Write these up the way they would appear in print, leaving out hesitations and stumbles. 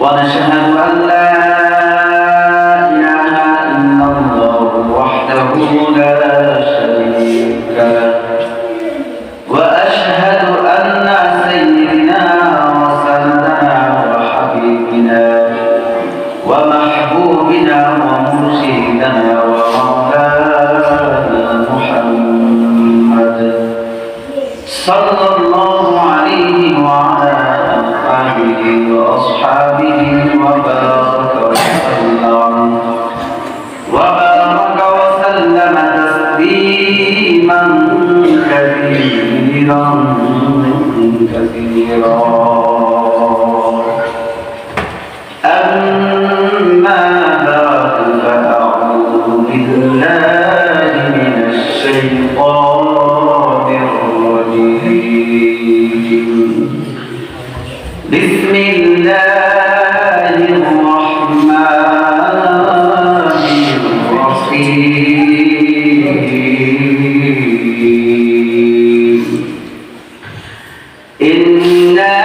ونشهد أن لا إله إلا الله وحده لا شريك له وأشهد أن سيدنا وسندنا وحبيبنا ومحبوبنا ومرشدنا ومولانا محمد صلى الله عليه وعلى آله وأصحابه وبارك وسلم تسليما كثيرا أما بعد فأعوذ بالله من الشيطان الرجيم بسم الله الرحمن الرحيم إنا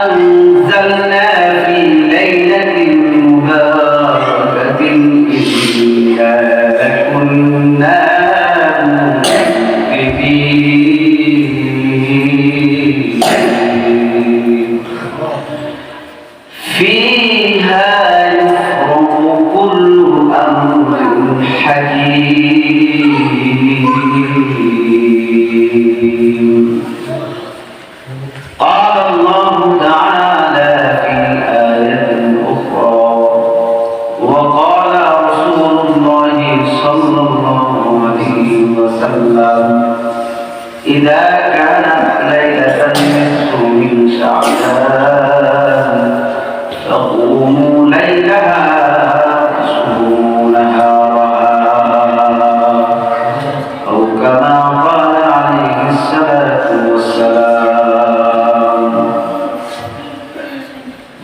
أنزلنا في ليلة مباركة إنا كنا فيها يفرق كل أمر حكيم قال الله تعالى في آية أخرى وقال رسول الله صلى الله عليه وسلم إذا كانت ليلة النصف من شعبان فقوموا ليلها واصوموا نهارها أو كما قال عليه الصلاة والسلام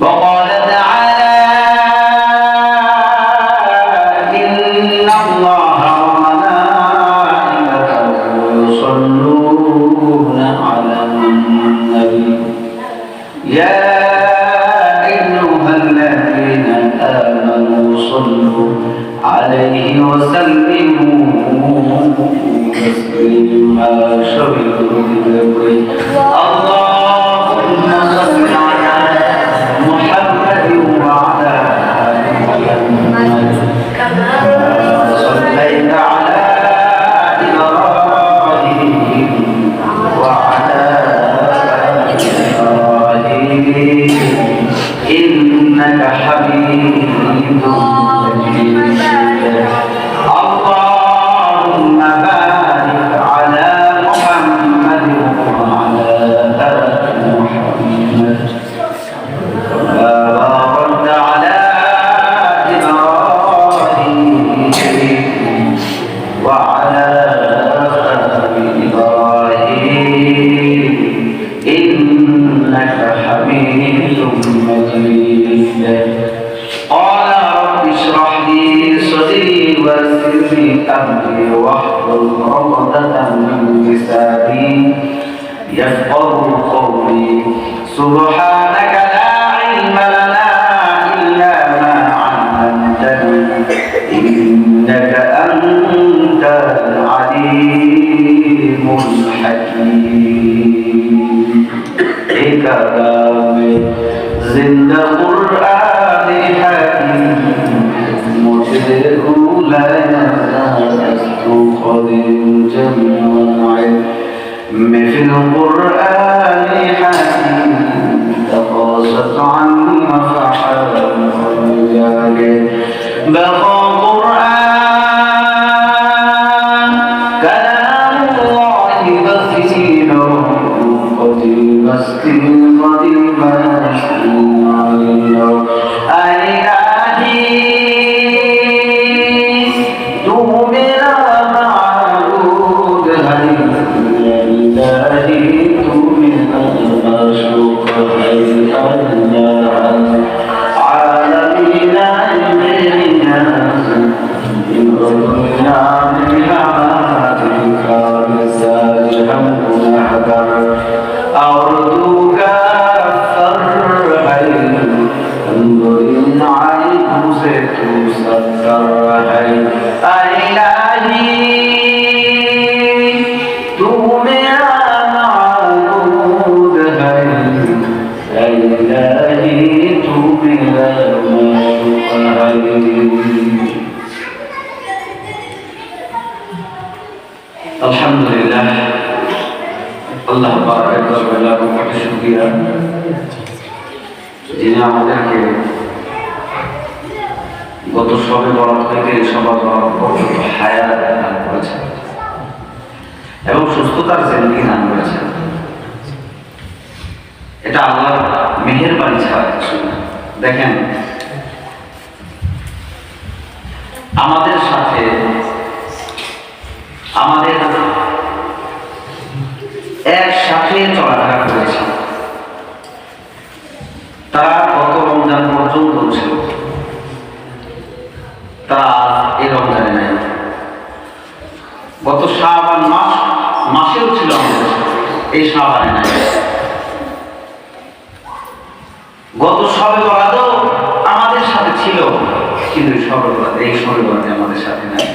وقال تعالى إن الله وملائكته يصلون على النبي يا الذين آمنوا صلوا عليه وسلموا تسليما اللهم صل على محمد وعلى آل محمد كما صليت على إبراهيم وعلى آل إبراهيم إنك حميد مجيد اللهم بارك على محمد وعلى آل محمد كما باركت على إبراهيم وعلى آل إبراهيم إنك حميد مجيد قال رب اشرح لي صدري ويسر لي أمري واحلل عقدة من لساني يفقهوا قولي سبحانك لا علم لنا إلا ما علمتني إنك أنت العليم الحكيم كلام زند قرآن حكيم مجده لا يزال قدير جميع العلم في القرآن حكيم تقاصت عن مفعل بقى قرآن كلام الله بصير قديم مسكين قديم إلهي توب إلى ما تفعل আলহামদুলিল্লাহ আল্লাহ পাকের দরবারে লাখ কোটি শুকরিয়া যিনি আমাদেরকে গত সবে বরাত থেকে সবার বরাত পর্যন্ত হায়াত দান করেছেন এবং সুস্থতার জিন্দেগি দান করেছেন। এটা আল্লাহর মেহেরবানি ছাড়া কিছু না। দেখেন আমাদের সাথে আমাদের একসাথে চলাফেরা করেছে, তারা গত রমজান পর্যন্ত ছিল, তারা এই রমজানে নাই। গত শাবান মাসেও ছিল আমাদের, এই শাবানে নাই। গত শবে বরাতও আমাদের সাথে ছিল, কিন্তু এই শবে বরাতে আমাদের সাথে নাই।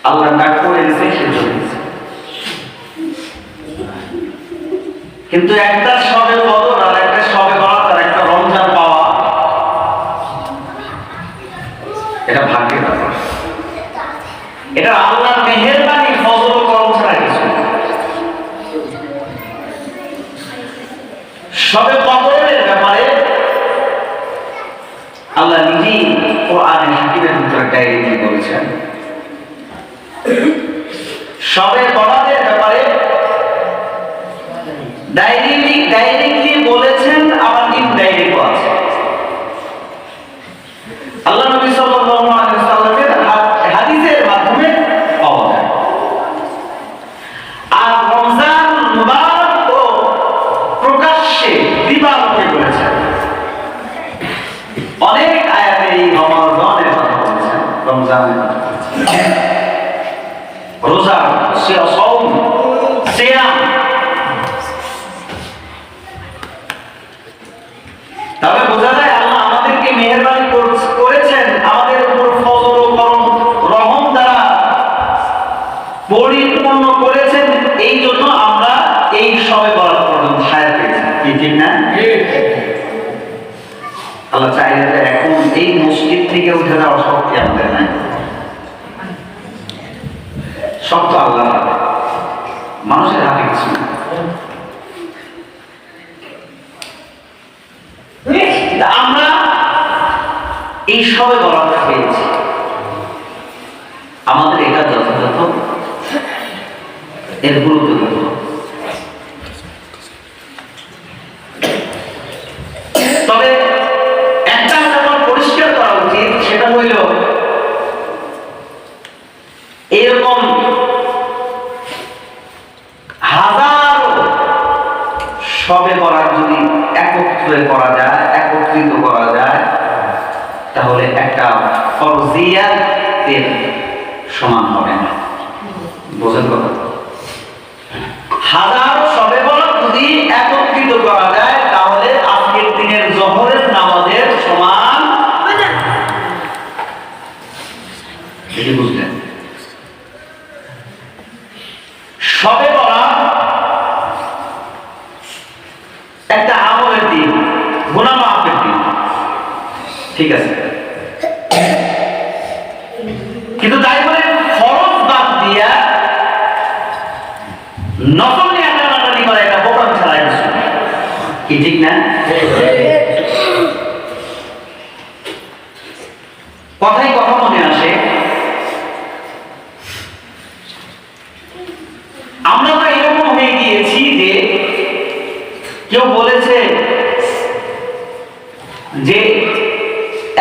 আল্লাহ ডাক করে দিয়েছে, সে চলে গেছে। কিন্তু একটা শবে বদর আর একটা শবে বরাত আর একটা রমজান পাওয়া, এটা ভাগ্যের ব্যাপার। এটা আল্লাহর মেহেরবানি, ফজল ও করম ছাড়া কিছু। শবে বদরের ব্যাপারে আল্লাহ নিজেই কোরআনে হাকিমের ভিতরে ডাইরেক্টলি বলেছেন। শবে বরাতের ব্যাপারে ডাইরেক্টলি বলেছেন, আবার ইনডাইরেক্টও আছে। আল্লাহ নবী সাল্লাল্লাহু আলাইহি ওয়াসাল্লামের হাদিসের মাধ্যমে পাওয়া যায়। আর রমজান মুবারক ও প্রকাশ্যে দিবালোকে বলেছেন। অনেক আয়াতে এই রমজানের কথা বলেছেন, রমজানের কথা বলেছেন। রোজা, সাওম, সিয়াম। তবে বোঝা যায় আল্লাহ আমাদেরকে মেহেরবানি করেছেন, আমাদের উপর ফজল ও করম রহম দ্বারা পরিপূর্ণ করেছেন। এই জন্য আমরা এই শবে বরাত পর্যন্ত হায়াত পেয়েছি, কি ঠিক না? আল্লাহ চাইলে এখন এই মসজিদ থেকে উঠে যাওয়ার শক্তি আমাদের নাই। সব তো আল্লাহর হাতে, মানুষের হাতে কিছু না। আমরা এই শবে বরাত পেয়েছি, আমাদের এটা যথাযথ এর গুরুত্ব দিতে হবে। তবে একটা ব্যাপার পরিষ্কার করা উচিত, সেটা হইল এরকম হাজারো শবে বরাত যদি একত্রিত করা যায় তাহলে একটা ফরজিয়াতের সমান হবে না। বোঝেন কথা? হাজারো শবে বরাত যদি একত্রিত করা যায় তাহলে আজকের দিনের জোহরের নামাজের সমান হবে না। এটি বুঝলেন? শবে বরাত একটা আমলের দিন, গুনাহ মাফের দিন, ঠিক আছে, কিন্তু তাই বলে ফরজ বাদ দিয়া নফল নিয়ে টানাটানি করা এটা বোকাম ছাড়া কিছু, কি ঠিক না? কথাই কথা মনে আসে, আমরা তো এরকম হয়ে গিয়েছি যে কেউ বলেছে যে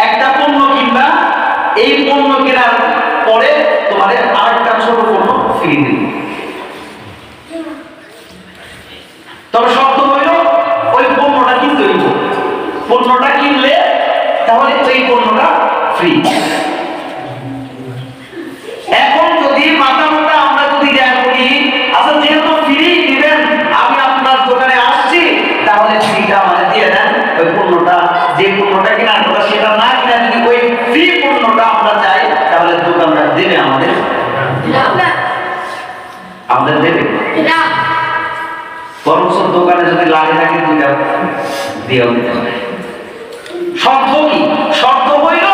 একটা পণ্য কিনবা, এই পণ্য কেনার পরে তোমাদের আরেকটা ছোট পণ্য ফ্রি দিন। তবে শর্ত হইল ওই পণ্যটা কিনতে হইব, পণ্যটা কিনলে তাহলে ওই পণ্যটা ফ্রি। এখন যদি মাথামোটা আমরা যদি যা করি, আচ্ছা যেহেতু ফ্রি দিবেন, আমি আপনার দোকানে আসছি, তাহলে ফ্রিটা আমাদের দিয়ে দেন। ওই পণ্যটা, যে পণ্যটা কেনার কথা সেটা না কিনা যদি ওই ফ্রি পণ্যটা আমরা চাই, তাহলে দোকানদার দেবে আমাদের দেবে। বরঞ্চ দোকানে যদি লাঠি থাকে দুইটা দিয়েও দিতে হবে। শর্ত কি? শর্ত হইল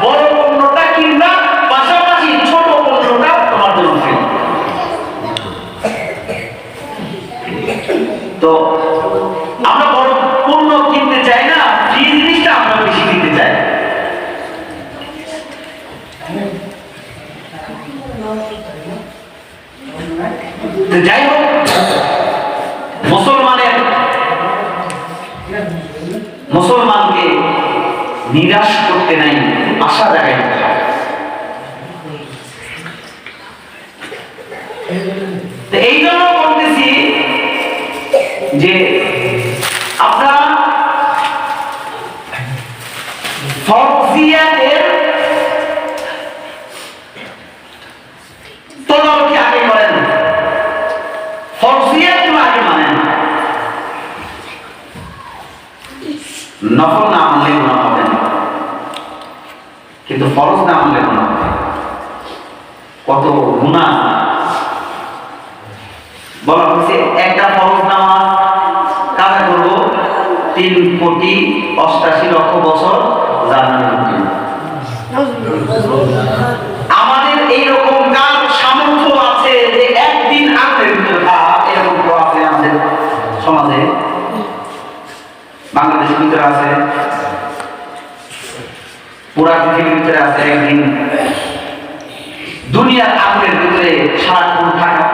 বড় পণ্যটা কিনবা, পাশাপাশি ছোট পণ্যটা তোমার জন্য ফ্রি। তো আমরা বড় পণ্য কিনতে চাই না, ফ্রি জিনিসটা আমরা বেশি দিতে চাই। যাই হোক, মুসলমানকে নিরাশ করতে নাই, আশা দেখাইতে হবে। এই জন্য বলতেছি যে আপনারা ফরজিয়াতের তদারকি আগে করেন, ফরজিয়াতগুলো আগে মানেন। নফল না মানলে গুনাহ হবে না, কিন্তু ফরজ না মানলে গুনাহ হবে। কত গুনাহ বলা হচ্ছে, একটা ফরজ নামাজ কাজা করবো 3,88,00,000 বছর জান্নাতে। আমাদের এইরকম কার সামর্থ্য আছে যে একদিন আখের ভিতরে এরকম তো আছে আমাদের সমাজে, বাংলাদেশের ভিতরে আছে, পুরা পৃথিবীর ভিতরে আছে, একদিন দুনিয়ার আখের ভিতরে সারাক্ষণ থাকা।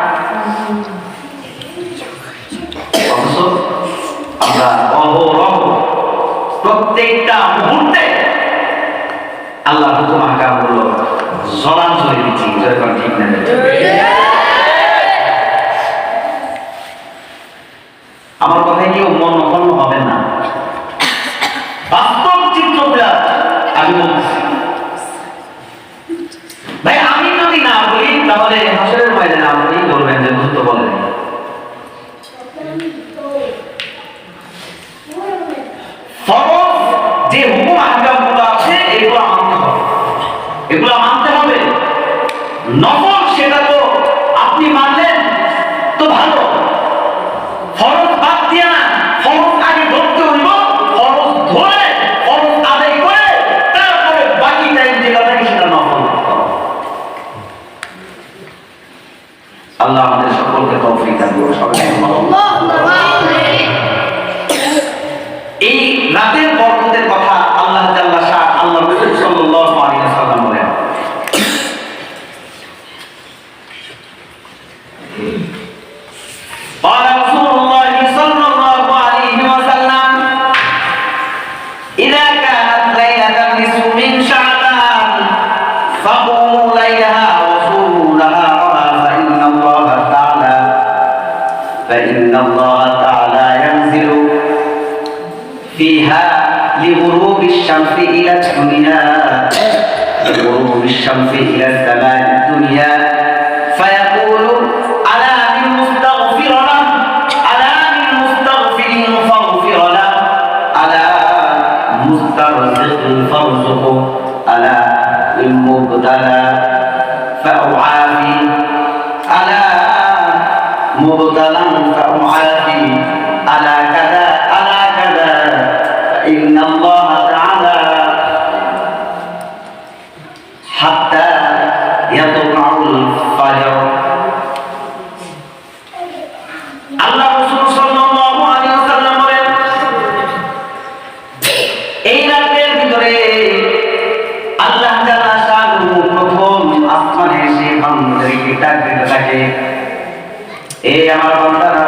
অথচ আমরা অহরহ প্রত্যেকটা মুহূর্তে আল্লাহ হুকুম আহকামগুলো জলাঞ্জলি দিচ্ছি। যখন ঠিক না, আমার কথায় কেউ মন হবে না, বাস্তব চিত্রগুলা আমি বলছি। ভাই আমি যদি না বলি তাহলে হাসরের ময়দানে আপনি বলবেন যে বুঝতে বলেন। ফরজ যে হুকুম আহকামগুলো আছে এগুলো মানতে হবে, এগুলো মানতে হবে। নফল সেটা তো আপনি মানলেন তো ভালো, ফরজ বাদ দিয়ে না, ফরজ আগে ধরতে হইব, ফরজ ধরে ফরজ আদায় করে তারপরে বাকি টাইম যেটা থাকে সেটা নফল করতে হবে। আল্লাহ আমাদের সকলকে তৌফিক দান করুন। এই রাতের বরকতের কথা আল্লাহ তাআলা আল্লাহ রাসূল সাল্লাল্লাহু আলাইহি ওয়াসাল্লাম বলেন, قال رسول الله صلى الله عليه وسلم إذا كانت ليلة النصف من شعبان فقوموا ليلها وصوموا نهارها فإن الله تعالى ينزل فيها لغروب الشمس إلى الدنيا، لغروب الشمس إلى السماء الدنيا، فيقول ألا من مستغفر له، ألا من مستغفر فاغفر له، ألا مسترزق فارزقه، ألا من مبتلى فأعافي، ألا مبتلى فأعافي، ألا كذا ألا كذا، فإن الله تعالى حتى يطلع الفجر। আল্লাহ রাসূল সাল্লাল্লাহু আলাইহি ওয়াসাল্লাম বলেন, এই রাতের ভিতরে আল্লাহ তাআলা শানুহু প্রথম আসমানে এসে বান্দাদেরকে ডাক দিতে থাকে, এই আমার বান্দারা,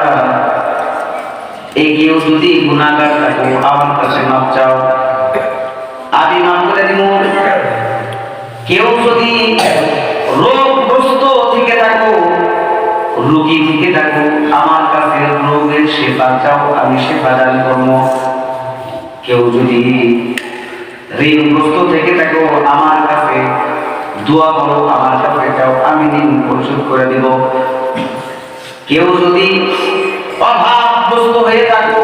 এই কেউ যদি গুনাহগার থাকো আমার কাছে মাপ চাও, আমি মাফ করে দিব। কেউ যদি রোগগ্রস্ত থেকে থাকো, রোগী থেকে থাকো, আমার কাছে রোগের সেবা চাও, আমি সেবা দান করব। কেউ যদি ঋণগ্রস্ত থেকে থাকো, আমার কাছে দোয়া করো, আমার কাছে চাও, আমি ঋণ পরিশোধ করে দিব। কেউ যদি অভাবগ্রস্ত হয়ে থাকো,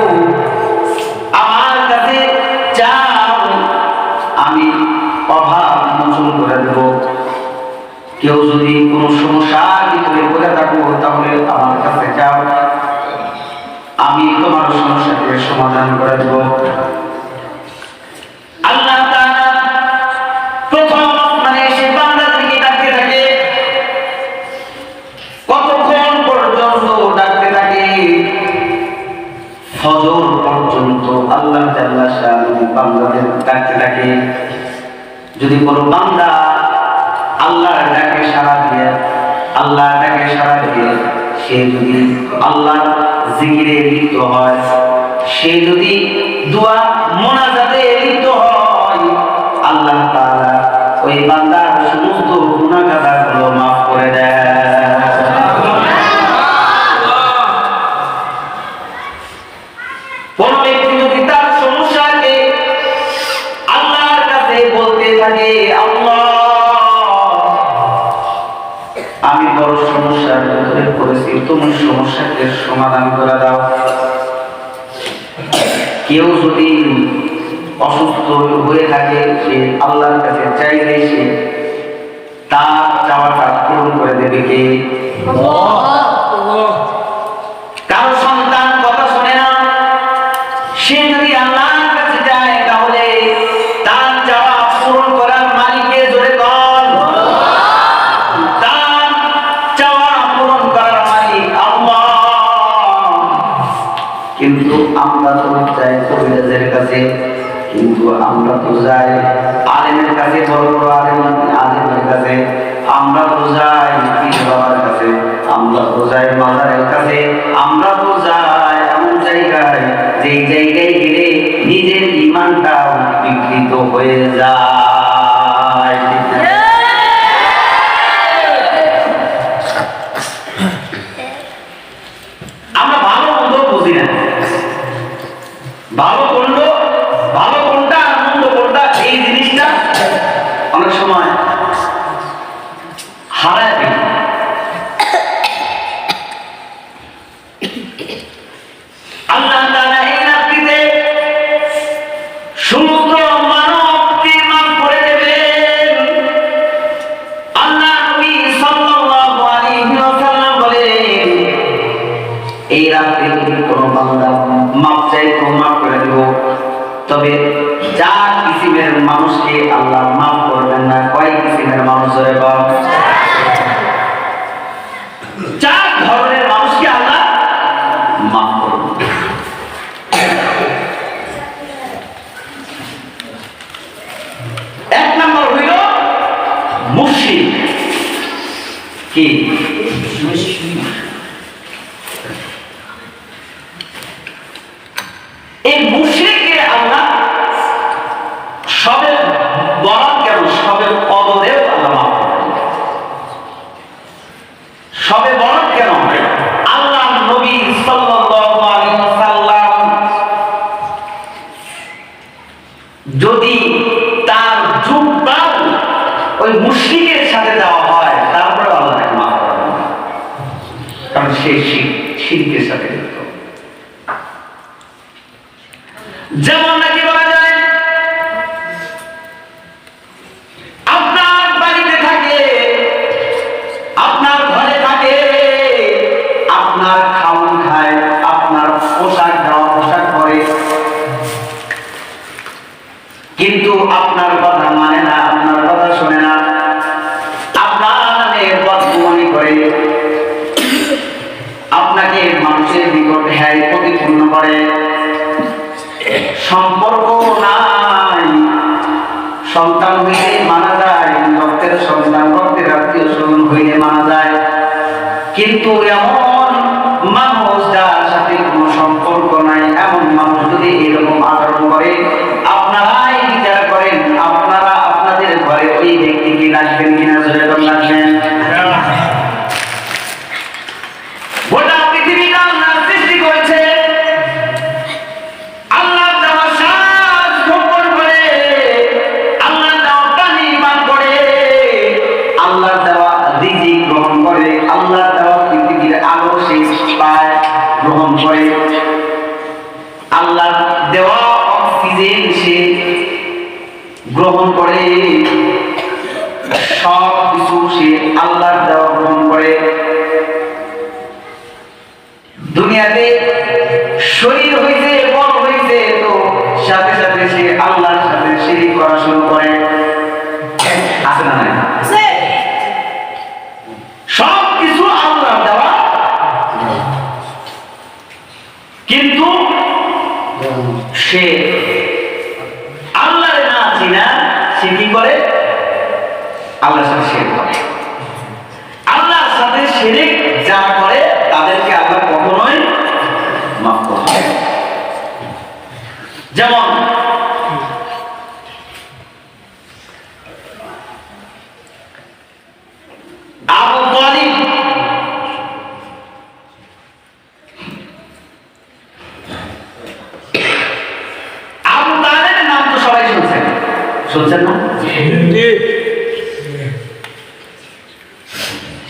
আমার কাছে চাও, আমি অভাব মোচন করে দেব। কেউ যদি কোনো সমস্যার ভিতরে পড়ে থাকো, তাহলে আমার কাছে চাও, আমি তোমার তোমার সমস্যাকে সমাধান করে দেব। আল্লাহ তাআলা প্রথম আসমানে এসে বান্দাদেরকে ডাকতে থাকে। কতক্ষণ পর্যন্ত ডাকতে থাকে? ফজর পর্যন্ত আল্লাহ তাআলা শাআনুহু বান্দাদের ডাকতে থাকে। যদি কোনো বান্দা আল্লাহর ডাকে সাড়া দিয়ে সে যদি আল্লাহর জিকিরে লিপ্ত হয়, সে যদি দোয়া মুনাজাতে লিপ্ত হয়, আল্লাহ তাআলা ওই বান্দার সমস্ত গুনাহ খাতাগুলো মাফ করে দেয়। কোন ব্যক্তি যদি তার সমস্যাকে আল্লাহর কাছে বলতে থাকে, আল্লাহ আমি বড় সমস্যার ভিতরে পড়েছি, তুমি সমস্যাকে সমাধান করে দাও। কেউ যদি অসুস্থ হয়ে থাকে, সে আল্লাহর কাছে চাইলে সে তার চাওয়াটা পূরণ করে দেবে কে? কারো সন্তান কথা শোনে না, সে যদি আল্লাহর কাছে যায় তাহলে তার চাওয়া পূরণ করার মালিককে জোরে কর। তার চাওয়া পূরণ করার মালিক আল্লাহ। কিন্তু আমরা তো যাই কবিরাজের কাছে, কিন্তু আমরা তো যাই আলেমের কাছে, বড় বড় আলেমের কাছে, আমরা তো যাই পীর বাবার কাছে, আমরা তো যাই মাজারের কাছে, আমরা তো যাই এমন জায়গায় যেই জায়গায় গেলে নিজের ঈমানটা বিকৃত হয়ে যায়। আমরা ভালো মন্দ বুঝি না, ভালো কোনটা আর মন্দ কোনটা, এই জিনিসটা অনেক সময় হারায় দিই। আল্লাহ তাআলা এই রাত্রিতে সমস্ত মানবকে মাফ করে দেবেন। আল্লাহ নবী সাল্লাল্লাহু আলাইহি ওয়াসাল্লাম বলেন, এই রাতে যদি কোনো বান্দা মাফ চায় তো মাফ করে দেব। তবে চার কিসিমের মানুষকে আল্লাহ মাফ করবেন না। কয় কিসিমের মানুষ? ধরে বল। চার ধরনের মানুষকে আল্লাহ মাফ করবেন। এক নম্বর হইল মুশরিক। কি? এই মুশরিককে আল্লাহ সবে বরাত কেন, সবে কদরেও আল্লাহ মাফ করেন। সবে বরাত কেন? আল্লাহ নবী সাল্লাল্লাহু আলাইহি ওয়াসাল্লাম যদি তার জুব্বা ওই মুশরিকের সাথে দেওয়া হয়, তারপরে আল্লাহ তাকে মাফ করেন, কারণ সে শিরকের সাথে লিপ্ত। যেমন নাকি বলা যায়, আপনার বাড়িতে থাকে, আপনার ঘরে থাকে, আপনার খাওয়ান খায়, আপনার পোশাক দেওয়া পোশাক পরে, কিন্তু আপনার কথা মানে না, আপনার কথা শোনে না, আপনার নামে বদগুমানি করে, আপনাকে মানুষের নিকট হ্যায় প্রতিপন্ন করে, সম্পর্ক নাই, সন্তান হইলে মানা যায়, রক্তের সন্তান, রক্তের আত্মীয় স্বজন হইলে মানা যায়, কিন্তু এমন মানুষ যার সাথে কোনো সম্পর্ক নাই, এমন মানুষ যদি এরকম আচরণ করে, আপনারাই বিচার করেন, আপনারা আপনাদের ঘরে ওই ব্যক্তিকে রাখবেন কিনা? জোরে বলেন রাখবেন। গোটা পৃথিবীটা আল্লাহ সৃষ্টি করেছে, আল্লাহ দেওয়া শ্বাস গ্রহণ করে, আল্লাহ দেওয়া পানি পান করে, আল্লাহ দেওয়া রিজিক গ্রহণ করে, আল্লাহ দেওয়া পৃথিবীর আলো সে পায়, গ্রহণ করে, আল্লাহ দেওয়া অক্সিজেন সে গ্রহণ করে, সব কিছু সে আল্লাহর দেওয়া গ্রহণ করে। দুনিয়াতে শরীর হইছে বল হইছে, তো সাথে সাথে সে আল্লাহর সাথে শিরিক করা শুরু করে। আছে না নাই? সব কিছু আল্লাহর দেওয়া, কিন্তু সে আল্লাহর না চিনা সে কি করে? আল্লাহর সাথে শিরিক করে। আল্লাহর সাথে শিরিক যারা করে তাদেরকে আল্লাহ কখনোই মাফ করবে না। যেমন আবু তালিব, আবু তালেবের নাম তো সবাই শুনছেন, শুনছেন না?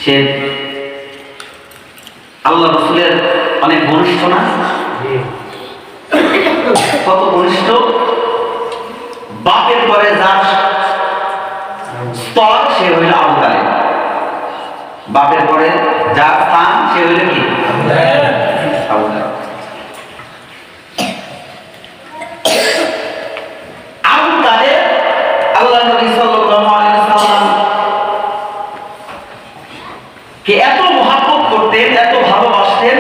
সে আল্লাহ রাসূলের অনেক ঘনিষ্ঠ না? কত ঘনিষ্ঠ! বাপের পরে যার স্তর সে হইল আবু তালেব, বাপের পরে যার স্থান সে হইল কি? আবু তালেব। আবু তালেব আল্লাহ নবী সাল্লাল্লাহু আলাইহি ওয়াসাল্লাম কে এত মহব্বত করতেন, এত ভালোবাসতেন,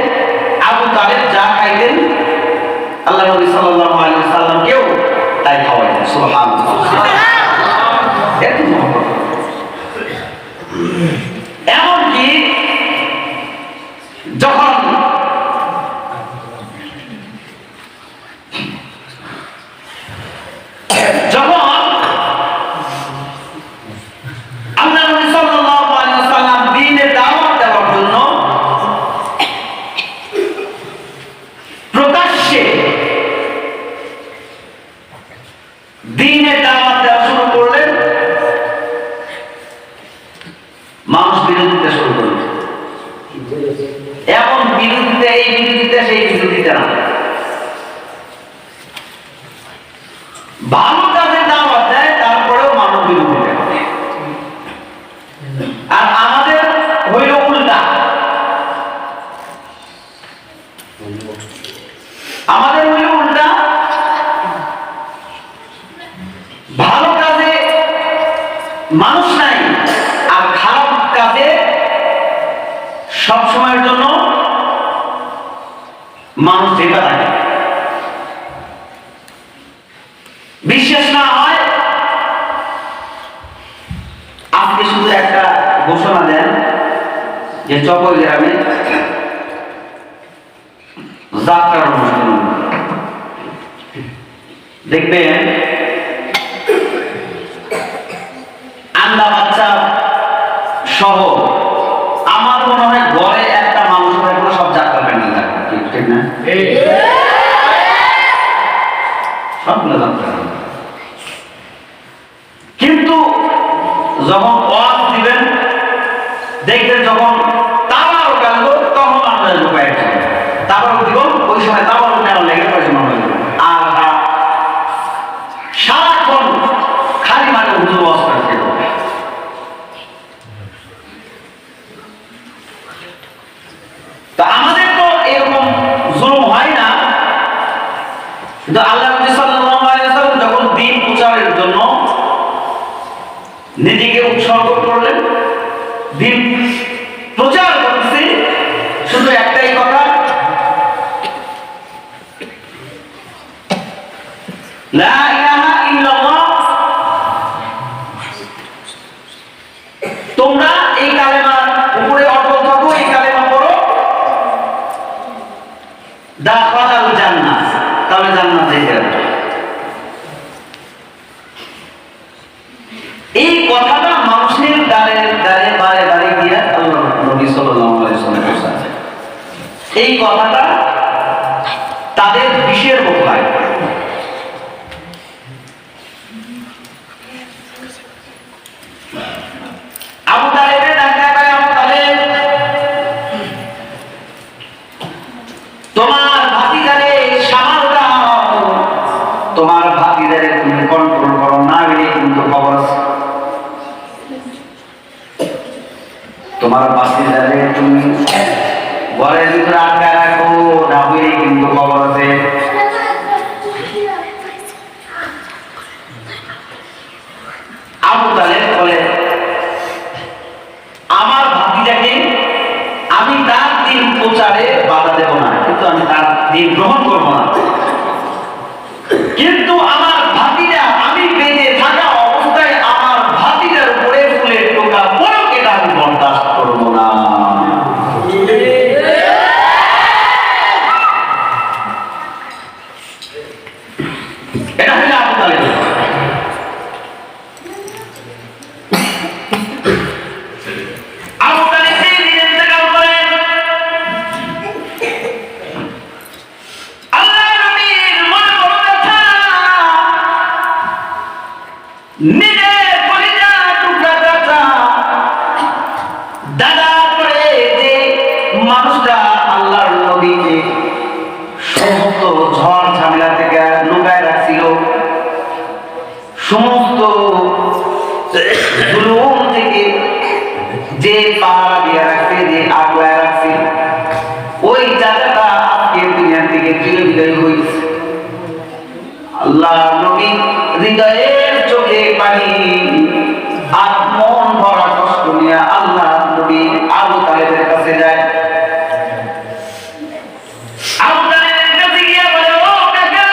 আবু তালেব যা খাইতেন আল্লাহ নবী সাল্লাল্লাহু আলাইহি ওয়াসাল্লাম কেউ তাই খাওয়াইতেন। সুবহানাল্লাহ। এত মহব্বত। এমনকি যখন আল্লাহ নবী সাল্লাল্লাহু আলাইহি ওয়াসাল্লাম দ্বীনের দাওয়াত দেওয়ার জন্য প্রকাশ্যে দ্বীনের দাওয়াত দেওয়া শুরু করলেন, মানুষ বিরোধিতা শুরু করল। এমন বিরোধিতা, এই বিরোধিতা সেই বিরোধিতা না, ভালো কাজে দাওয়াত দেয় তারপরেও মানুষ বিরোধিতা করে। আর আমাদের হইল উল্টা, আমাদের হইল উল্টা। ভালো কাজে মানুষ নাই, আর খারাপ কাজে সব সময়ের জন্য মানুষ যেটা থাকে। বিশ্বাস না হয় আজকে শুধু একটা ঘোষণা দেন যে চকই গ্রামে যাত্রার অনুষ্ঠান দেখবেন, আন্ডা বাচ্চা সহ আমার মনে হয় ঘরে একটা মানুষ থাকলে সব যাত্রা প্যান্ডেল থাকবে। ঠিক না? সবগুলো যাত্রা। কিন্তু যখন ওয়াজ দিবেন দেখবেন, যখন তাবার কাঁদবো তখন আমরা ঢুকাই তাবার দিব, ওই সময় তাবার নেওয়া লেগে পয়সা হয়ে যাবে। আর সারাক্ষণ খালি মাঠে হুজুর ওয়াজ করতে হবে। তা আমাদের তো এরকম জুলুম হয় না, কিন্তু আল্লাহ নবী সাল্লাল্লাহু আলাইহি ওয়াসাল্লাম যখন দ্বীন প্রচারের জন্য নিজেকে উৎসর্গ করলেন, দ্বীন প্রচার করতে, শুধু একটাই কথা, লা ইলাহা ইল্লাল্লাহ। তোমরা এই কালেমার উপরে অটল থাকো, এই কালেমা পড়ো, দাখালাল জান্নাহ, তাহলে জান্নাত যেতে হবে। এই কথাটা মানুষের দ্বারে দ্বারে বারে বারে গিয়ে আল্লাহ নবী সাল্লাল্লাহু আলাইহি ওয়াসাল্লাম বলেছেন। এই কথাটা তাদের বিষের মতো হয়। আবু তালেবের ডাক্তার ভাই, আবু তালেব, তোমার ভাতিজারে সামাল দাও, তোমার ভাতিজারে তুমি কন্ট্রোল করো না, বলে কিন্তু খবর আছে। তোমার ভাতিজারে তুমি ঘরের ভিতরে আটকায় রাখো, না হলে কিন্তু খবর আছে। আবু তালেব বলে, আমার ভাতিজাকে আমি তার দিন প্রচারে বাধা দেব না, কিন্তু আমি তার দিন গ্রহণ করব না, কিন্তু আমার ভাতিজা, আমি বেঁচে থাকা অবস্থায় আমার ভাতিজার উপরে ফুলের টোকা পড়ুক, এটা আমি বরদাস্ত করব না। এটা হলো আবু তালেব। আবু তালেব দিন ইন্তেকাল করেন। আল্লাহর নবীর মনে বড় ব্যথা, নিজের পরিবার টুকরা চাচা দাদা করে যে মানুষটা আল্লাহর নবীকে সমস্ত ঝড় ঝামেলা থেকে লুকায় রাখছিল, সমস্ত জুলুম থেকে যে পাহারা দিয়ে রাখছে, যে আগলায় রাখছে, ওই চাচাটা আজকে দুনিয়ার থেকে চিরবিদায় হয়েছে। আল্লাহ নবী হৃদয়ের চোখে পানি আর মন ভরা কষ্ট নিয়ে আল্লাহ নবী আবু তালেবের কাছে যায়। আবু তালেবের কাছে গিয়ে বলে, ও কাকা,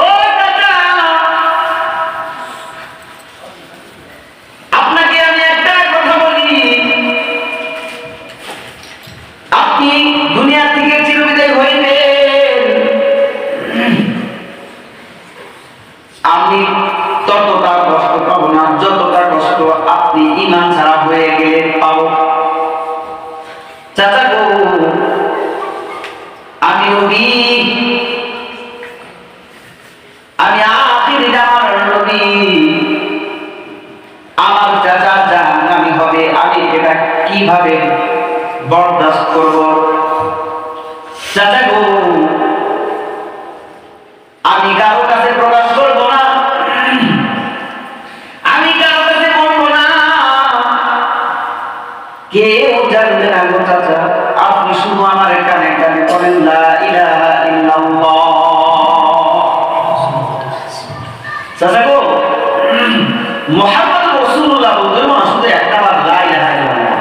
ও কাকা, আপনাকে আমি একটা কথা বলি, আপনি দুনিয়া থেকে চিরবিদায় হইবেন, আমি ততটা কষ্ট পাবো না যতটা কষ্ট আপনি ঈমান ছাড়া হয়ে গেলে পাবো। চাচা গো, আমি নবী, আমি আখির জামানার নবী, আমার চাচা জাহান্নামী হবে, আমি এটা কিভাবে বরদাস্ত করব? চাচা গো, আমি কারো কাছে প্রকাশ করব না, আমি কারো কাছে বলবো না, কেউ জানবে না গো চাচা, আপনি শুধু আমার কানে কানে বলেন লা ইলাহা ইল্লাল্লাহ। চাচা গো, মুহাম্মদ রাসূলুল্লাহ বলতে না, শুধু একটা বার লা ইলাহা ইল্লাল্লাহ।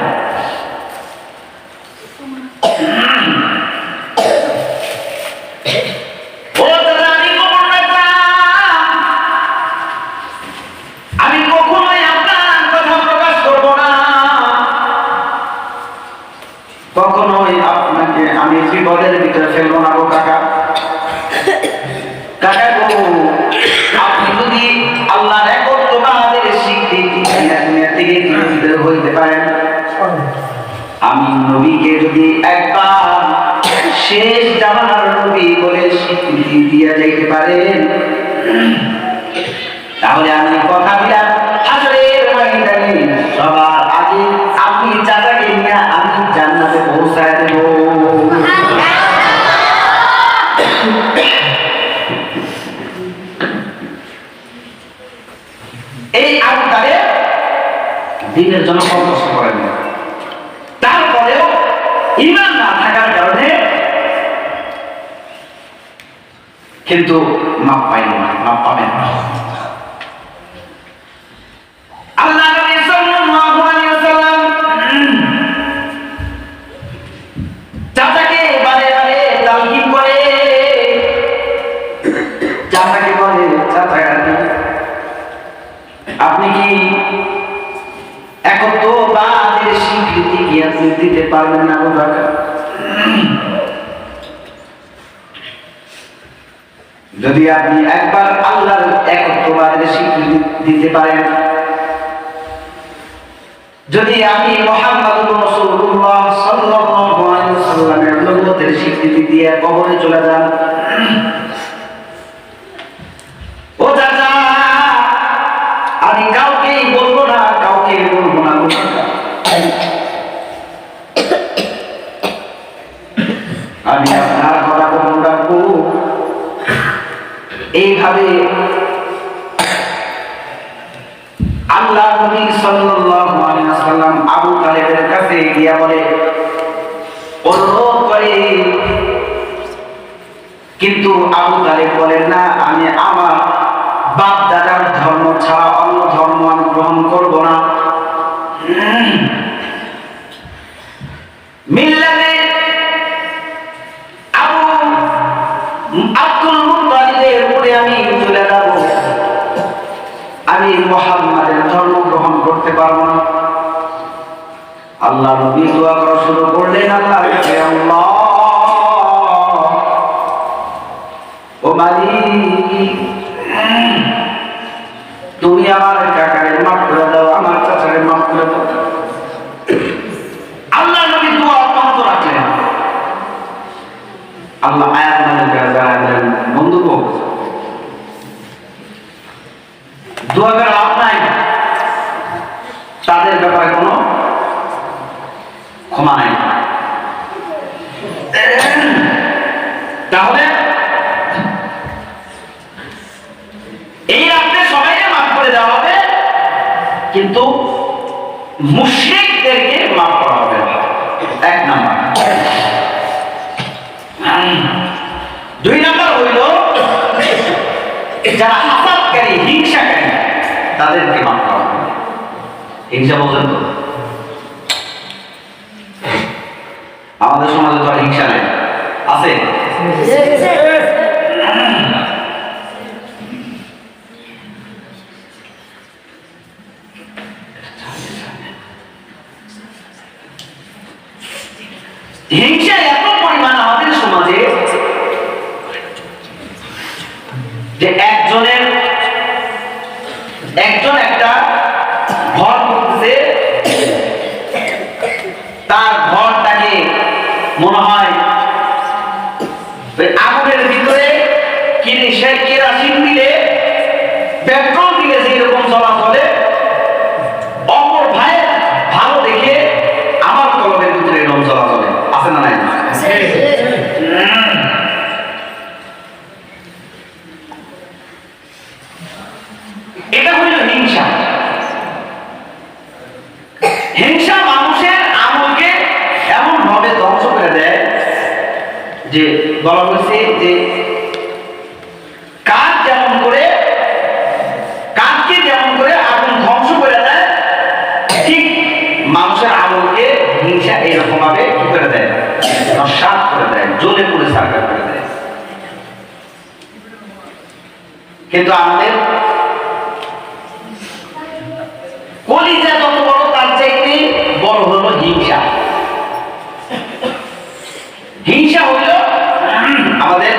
ও চাচা, আমি কবর না, আমি কখনোই আপনার কথা প্রকাশ করব না, কখনোই আপনাকে আমি বিপদের ভিতরে ফেলবো না গো কাকা। কাকা গো, আপনি যদি আল্লাহর একত্ববাদের স্বীকৃতি দুনিয়া থেকে জীবিত হইতে পারেন, আমি নবীকে যদি একবার শেষ জামানার নবী বলে স্বীকৃতি দিয়ে যাইতে পারেন, তাহলে আমি কথা দিলাম হাজরের ময়দানে সবার আগে আপনি চাচাকে নিয়ে আমি জান্নাতে পৌঁছায় দেব। এই আবু তালেব দিনের জন্য কম কষ্ট করেন, তারপরেও ঈমান না থাকার কারণে কিন্তু মাপ পাইল না, মাপ পাবেন না। আল্লাহ নবী সাল্লাল্লাহু আলাইহি ওয়াসাল্লাম চাচাকে বারে বারে তালকিন করে, চাচাকে বলে, চাচা আপনি কি একত্ববাদের স্বীকৃতি কি আপনি দিতে পারবেন না গো কাকা? যদি আপনি একবার আল্লাহর একত্ববাদের স্বীকৃতি দিতে পারেন, যদি আমি মুহাম্মদুর রাসূলুল্লাহ সাল্লাল্লাহু আলাইহি ওয়াসাল্লামের নবুয়তের স্বীকৃতি দিয়ে কবরে চলে যান, ও চাচা, আমি কাউকেই বলবো না, কাউকে বলবো না, আমি আপনার কথা বলবো রাখবো। এইভাবে আল্লাহ নবী সাল্লাল্লাহু আলাইহি ওয়াসাল্লাম সাল্লাম আবু তালেবের কাছে গিয়া বলে, অনুরোধ করে, কিন্তু আবু তালেব বলেন না, আমি আমার বাপ দাদার ধর্ম ছাড়া অন্য ধর্ম আমি গ্রহণ করব না। মিল্লাতে আব্দুল মুত্তালিবের উপরে আমি চলে যাব, আমি মুহাম্মাদের ধর্ম গ্রহণ করতে পারবো না। আল্লাহ নবী দোয়া করা শুরু করলেন, আল্লাহর কাছে, আল্লাহ ও মালিক, তুমি আমার কাকারে মাফ করে দাও, আমার চাচারে মাফ করে দাও। আল্লাহ নবী দোয়া অব্যাহত রাখলেন। আল্লাহ আয়াত নাযিল করে জানালেন, বন্ধুগণ, দোয়া করে লাভ নাই, তাদের ব্যাপারে কোনো ক্ষমা নাই। তাহলে এই রাত্রে সবাইকে মাফ করে দেওয়া হবে, কিন্তু মুশরিকদেরকে মাফ করা হবে না। এক নাম্বার। দুই নাম্বার হইল যারা হাসাদকারী, হিংসাকারী, তাদেরকে মাফ করা হবে। হিংসা বলছেন তো, আমাদের সমাজে তো আর হিংসা নেই, আছে? হিংসা এত পরিমাণ আমাদের সমাজে যে একজন একটা ঘর করতেছে, তার ঘরটাকে মনে হয় আগুনের ভিতরে কেরাসিন দিলে, পেট্রোল দিলে যেরকম চলাচলে, অপর ভাই ভালো দেখে আমার কলমের ভিতরে এরকম চলাচলে, আছে না নাই? এটা হইল হিংসা। হিংসা মানুষের আমলকে এমন ভাবে ধ্বংস করে দেয় যে বলা হয়েছে যে কাঠকে যেমন করে আগুন ধ্বংস করে দেয়, ঠিক মানুষের আমলকে হিংসা এরকম ভাবে কি করে দেয়, নস্যাৎ করে দেয়, জ্বলে পুড়ে ছারখার করে দেয়। কিন্তু আমাদের কলিজা যত বড়, তার চাইতে বড় হলো হিংসা। হিংসা হইল আমাদের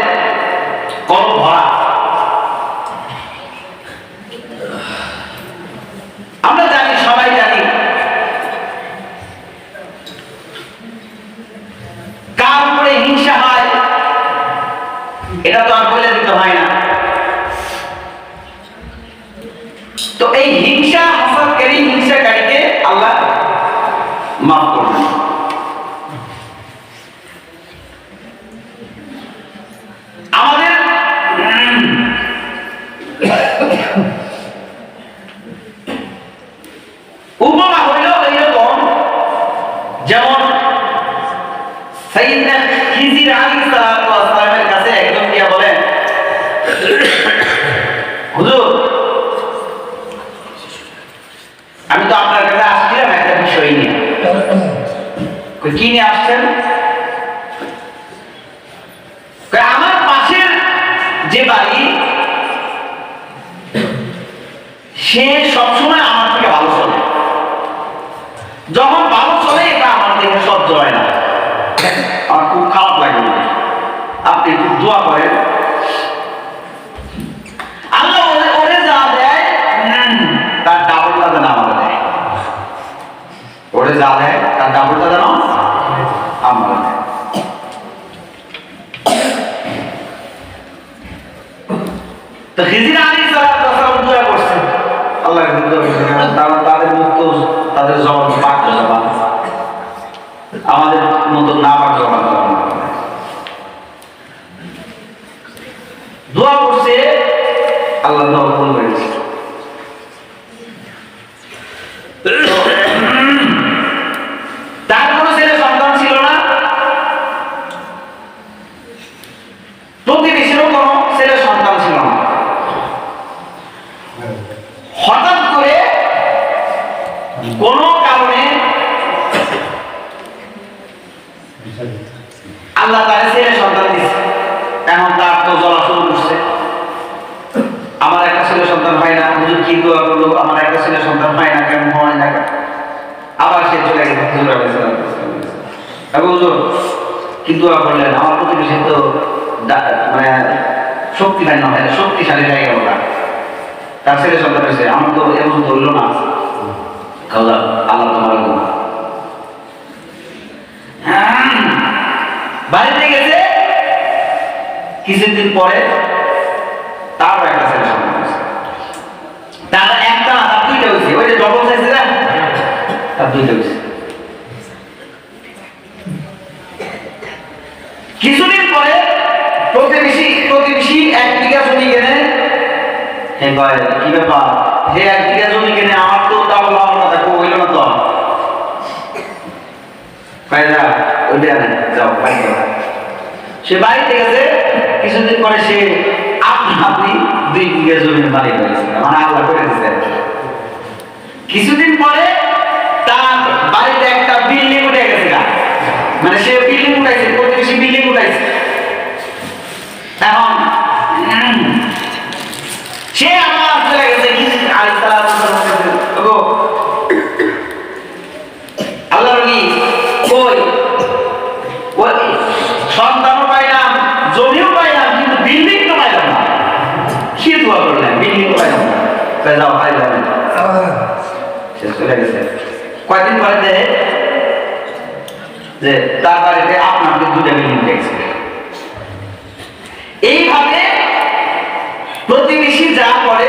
কলম ভরা। আমরা জানি, সবাই জানি, কার উপরে হিংসা হয় এটা তো আর বলে দিতে হয় না। তো এই হিংসা, হাসাদকারী, হিংসাকারীকে আল্লাহ মাফ করবেন। আমাদের উপমা হইল এইরকম, যেমন সাইয়্যিদনা খিজির আলাইহিস সালামের কাছে একজন গিয়া বলেন, হুজুর, আমি তো আপনার কাছে আসছিলাম একটা বিষয় নিয়ে। কি নিয়ে আসছেন? আমার পাশের যে বাড়ি, সে সবসময় আমার থেকে ভালো চলে, যখন ভালো চলে এটা আমার দেখে সহ্য হয় না, আমার খুব খারাপ লাগে। আপনি একটু দোয়া করেন, আল্লাহ ওরে যা দেয় তার ডাবলটা যেন আমাদের দেয়, ওরে যা দেয় তার ডাবলটা যেন আমাদের দেয়। তো খিজির আলাইহিস সালাম দোয়া করছেন, আল্লাহ তাদের মুক্ত, তাদের জবান পাক জবান, আমাদের মতো না পাক জবান দোয়া করছে, আল্লাহ দোয়া কবুল করেছে। কি দোয়া করলেন? আমার প্রতিবেশী তো মানে শক্তিমান নয়, শক্তিশালী হয়ে গেল না, তার ছেলে সন্তান হয়েছে, আমার তো এমন ধরল না। আল্লাহ আল্লাহ তোমার বাড়িতে গেছে, কিছুদিন পরে তারও একটা ছেলে সন্তান হয়েছে। তার একটা না, তার দুইটা হয়েছে। ওই যে ডবল চাইছে না, তার দুইটা হয়েছে। কিছুদিন পরে প্রতিবেশী 1 বিঘা জমি কেনে। কি ব্যাপার, যে 1 বিঘা জমি কেনে, আমার তো ডাবল হওয়ার কথা, কেউ হইল না তো। যাও বাড়িতে। সে বাড়িতে গেছে, কিছুদিন পরে সে আপনি 2 বিঘা জমির মালিক হয়েছে, মানে আল্লাহ করে দিচ্ছে। কিছুদিন পরে তার বাড়িতে একটা বিল্ডিং উঠে গেছে, মানে সে বিল্ডিং উঠাইছে, প্রতিবেশী বিল্ডিং উঠাইছে। এখন সে আমার চলে গেছে, আল্লাহ কই সন্তানও পাইলাম, জমিও পাইলাম, কিন্তু বিল্ডিং তো পাইলাম না। কি দোয়া করলেন? বিল্ডিং তো পাইলাম না। যাও পাইলাম, সে চলে গেছে। কয়েকদিন পরে দেয় যে তার বাড়িতে আপনাকে 2টা বিল্ডিং পেয়েছে। এইভাবে প্রতিবেশী যা করে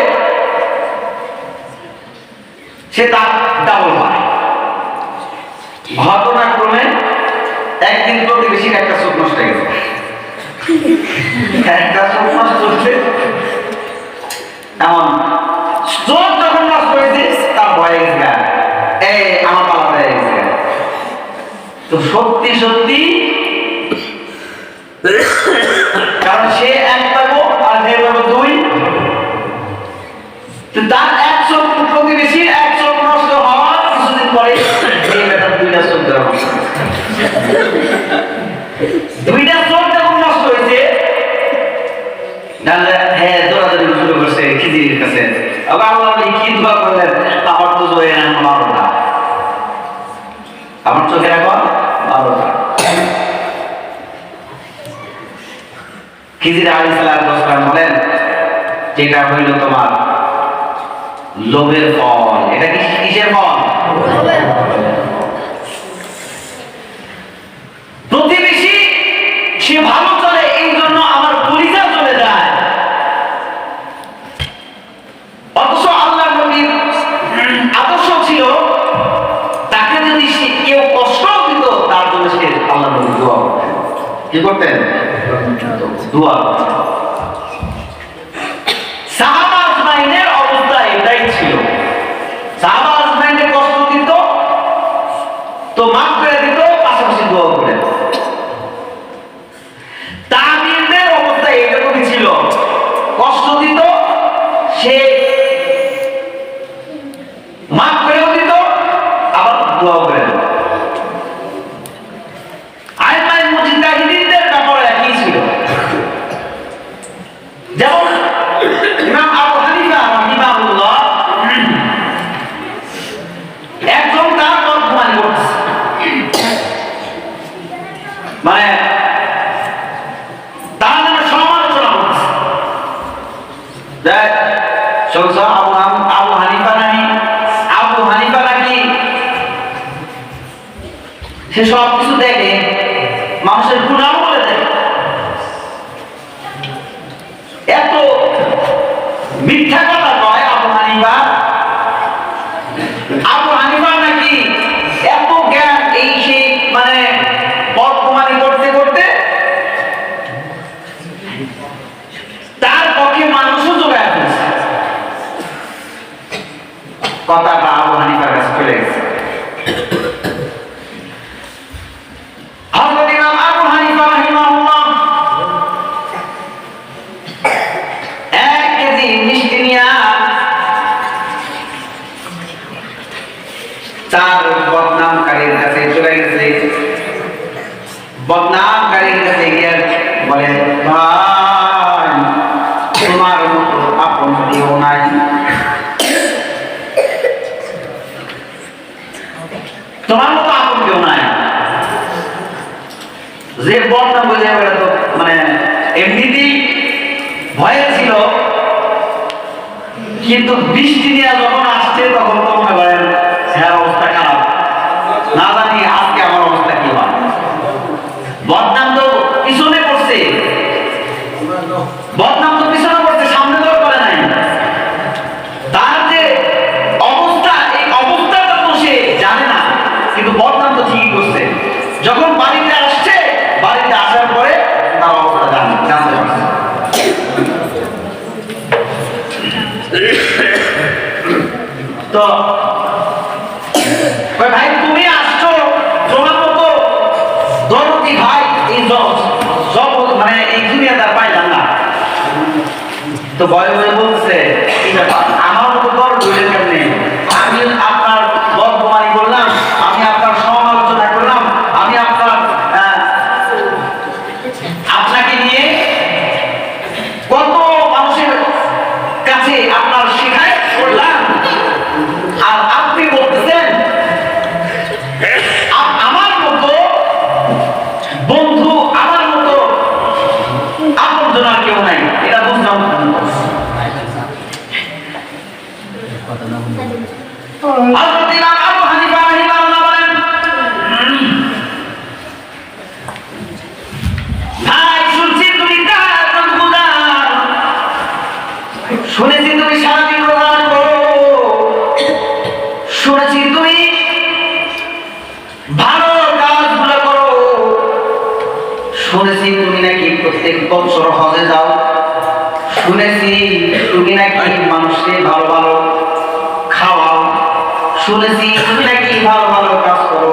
সে তার ডাবল পায়। ঘটনাক্রমে একদিন প্রতিবেশীর একটা চোখ নষ্ট হয়ে গেছে। একটা চোখ নষ্ট হচ্ছে, এমন চোখ যখন নষ্ট হয়েছে তার ভয়ে গেছে, আমার পালা হয়ে গেছে। তো সত্যি সত্যি, কারণ সে 1 পাবো আর সে পাবো 2। তার 1 চোখ, প্রতিবেশীর 1 চোখ নষ্ট হওয়ার কিছুদিন পরে এই বেটার 2টা চোখ দেওয়া, 2টা চোখ যখন নষ্ট হয়েছে, হ্যাঁ দৌড়াদৌড়ি শুরু করছে খিজির কাছে। আবার আল্লাহ কি দোয়া করলেন? আমার তো জয় না 12টা, আমার চোখের এখন 12টা। খিজির আলাইহিস সালাম বলেন, যেটা হইল তোমার লোভের ফল। এটা কিসের ফল? প্রতিবেশী সে ভালো চলে, এই জন্য আমার পরিচয় চলে যায়। অথচ আল্লাহ নবীর আদর্শ ছিল, তাকে যদি কেউ কষ্ট দিত তার জন্য সে আল্লাহ নবী দোয়া করতেন। কি করতেন? দোয়া। সাহাবা আজমাইনের অবস্থা এটাই ছিল। সাহাবা আজমাইনের কষ্ট দিত তো মাফ করে দিত, পাশাপাশি দোয়া করে। তাবিঈনদের অবস্থা এরকমই ছিল, কষ্ট দিত, সে মাফ করেও দিত, আবার দোয়া করে দিত। আইমায়ে মুজতাহিদিনদের ব্যাপারে একই ছিল। যেমন ইমাম আবু হানিফা রাহিমাহুল্লাহ, একজন তার বদগুমানি করছে, মানে তার নামে সমালোচনা করছে। দেখ শুনছ, আবু হানিফা নাকি সে সব কিছু দেখে, মানুষের গুনাহ বলে দেয়। এত মিথ্যা কথা কয় আবু হানিফা। আবু হানিফা নাকি এত জ্ঞান, এই সেই, মানে বদগুমানি করতে করতে তার পক্ষে মানুষও জোগাড় হয়েছে। কথাটা আবু হানিফার কাছে চলে গেছে। হযরত ইমাম আবু হানিফা রাহিমাহুল্লাহ 1 কেজি মিষ্টি নিয়ে তার বদনামকারীর কাছে চলে গেছে। বদনামকারীর কাছে গিয়ে বলে, ভাই তোমার মতো আপন কেউ নাই, ভয়ে ছিল, কিন্তু বৃষ্টি নিয়ে যখন আসছে তখন তো মনে করেন হ্যাঁ অবস্থা খারাপ, না জানি আজকে আমার অবস্থা কি হয়। বদনাম তো পিছনে পড়ছে, বদনাম তো পিছনে পড়ছে, সামনে তো করে নাই। তার যে অবস্থা, এই অবস্থাটা তো সে জানে না, কিন্তু বদনাম তো ঠিকই করছে। যখন বাড়িতে আসছে, বাড়িতে আসার পরে তার অবস্থা জানতে পারছে। তো ভাই তুমি আসছো, তোমার মতো দরদি ভাই এই জগৎ মানে এই দুনিয়াটা পাইলাম না। তো ভয় ভয়ে বলছে কি ব্যাপার, আমার মতো দরদ হইলেন কেমনে? আমি আপনার বদগুমানি করলাম, আমি আপনার সমালোচনা করলাম, আমি আপনাকে নিয়ে কত মানুষের কাছে আপনার শেখায় করলাম, আর আপনি বলতেছেন আমার মতো বন্ধু, আমার মতো আপনজন আর কেউ নাই। এটা বুঝলাম। হযরত ইমাম আবু হানিফা রাহিমাহুল্লাহ বলেন, ভাই শুনছি তুমি তাহাজ্জুদ গুজার, শুনেছি তুমি সারাদিন রোজা করো, শুনেছি তুমি ভালো কাজগুলো করো, শুনেছি তুমি নাকি প্রত্যেক বছর হজে যাও, শুনেছি তুমি নাকি মানুষকে ভালো ভালো খাওয়াও, শুনেছি তুমি নাকি ভালো ভালো কাজ করো।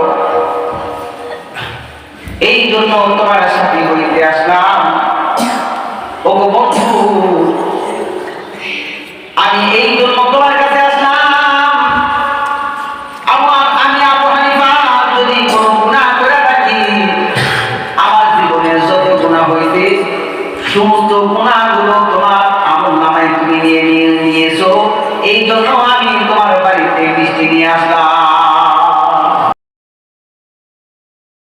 এই জন্য তোমার সাথে হইতে আসলাম। ওগো বন্ধু, আমি এই জন্য তোমার কাছে আসলাম। আমি আবু হানিফা যদি কোনো গুনাহ করে থাকি, আমার জীবনের যত গুনাহ হইছে সমস্ত গুনাহগুলো তোমার আমলনামায় তুমি নিয়েছো। এই জন্য আমি তোমার বাড়িতে মিষ্টি নিয়ে আসলাম।